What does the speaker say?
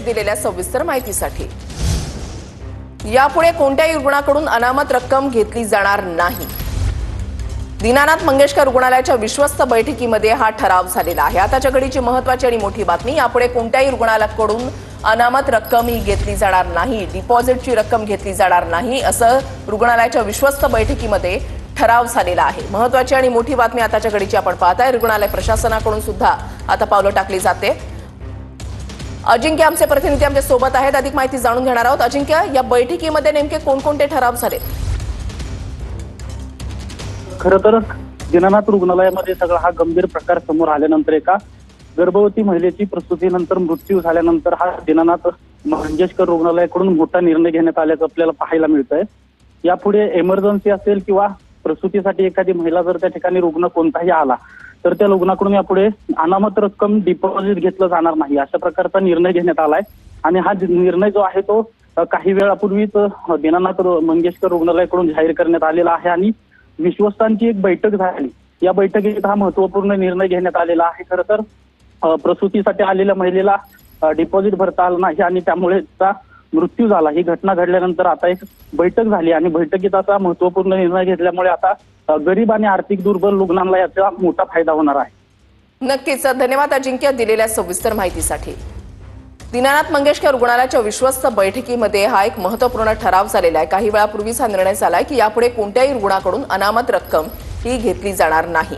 दिलेल्या सविस्तर माहितीसाठी। यापुढे कोणत्याही रुग्णाकडून अनामत रक्कम घेतली जाणार नाही। दीनानाथ मंगेशकर रुग्णालयाच्या विश्वस्त बैठकीमध्ये हा ठराव झालेला आहे। आताच्या घडीची महत्त्वाची आणि मोठी बातमी, यापुढे कोणत्याही रुग्णालयाकडून अनामत रक्कम ही घेतली जाणार नाही, डिपॉझिटची रक्कम घेतली जाणार नाही, असं रुग्णालयाच्या विश्वस्त बैठकीमध्ये ठराव झालेला आहे। महत्त्वाची आणि मोठी बातमी आताच्या घडीची आपण पाहताय। रुग्णालय प्रशासनाकडून सुद्धा आता पावलं टाकली जाते। अजिंक्य आमचे प्रतिनिधी आमच्या सोबत आहेत, अधिक माहिती जाणून घेणार आहोत। अजिंक्य, या बैठकीमध्ये नेमके कोणकोणते ठराव झाले? खरं तर दीनानाथ रुग्णालयामध्ये सगळा हा गंभीर प्रकार समोर आल्यानंतर एका गर्भवती महिलेची प्रसूतीनंतर मृत्यू झाल्यानंतर हा दीनानाथ मंगेशकर रुग्णालयाकडून मोठा निर्णय घेण्यात आल्याचं आपल्याला पाहायला मिळतंय। यापुढे इमर्जन्सी असेल किंवा प्रसूतीसाठी एखादी महिला जर त्या ठिकाणी रुग्ण कोणताही आला तर त्या रुग्णाकडून यापुढे अनामत रक्कम डिपॉझिट घेतलं जाणार नाही, अशा प्रकारचा निर्णय घेण्यात आलाय। आणि हा निर्णय जो आहे तो काही वेळापूर्वीच दीनानाथ मंगेशकर रुग्णालयाकडून जाहीर करण्यात आलेला आहे आणि विश्वस्तांची एक बैठक झाली। या बैठकीत हा महत्वपूर्ण निर्णय घेण्यात आलेला आहे। खरं तर प्रसूतीसाठी आलेल्या महिलेला डिपॉझिट भरता आलं नाही आणि त्यामुळे तिचा मृत्यू झाला। ही घटना घडल्यानंतर आता एक बैठक झाली आणि बैठकीत असा महत्वपूर्ण निर्णय घेतल्यामुळे आता गरीब आणि आर्थिक दुर्बल रुग्णांना याचा मोठा फायदा होणार आहे। नक्कीच, धन्यवाद अजिंक्य दिलेल्या सविस्तर माहितीसाठी। दीनानाथ मंगेशकर रुग्णालयाच्या विश्वस्त बैठकीमध्ये हा एक महत्त्वपूर्ण ठराव झालेला आहे। काही वेळापूर्वीच हा निर्णय झालाय की यापुढे कोणत्याही रुग्णाकडून अनामत रक्कम ही घेतली जाणार नाही।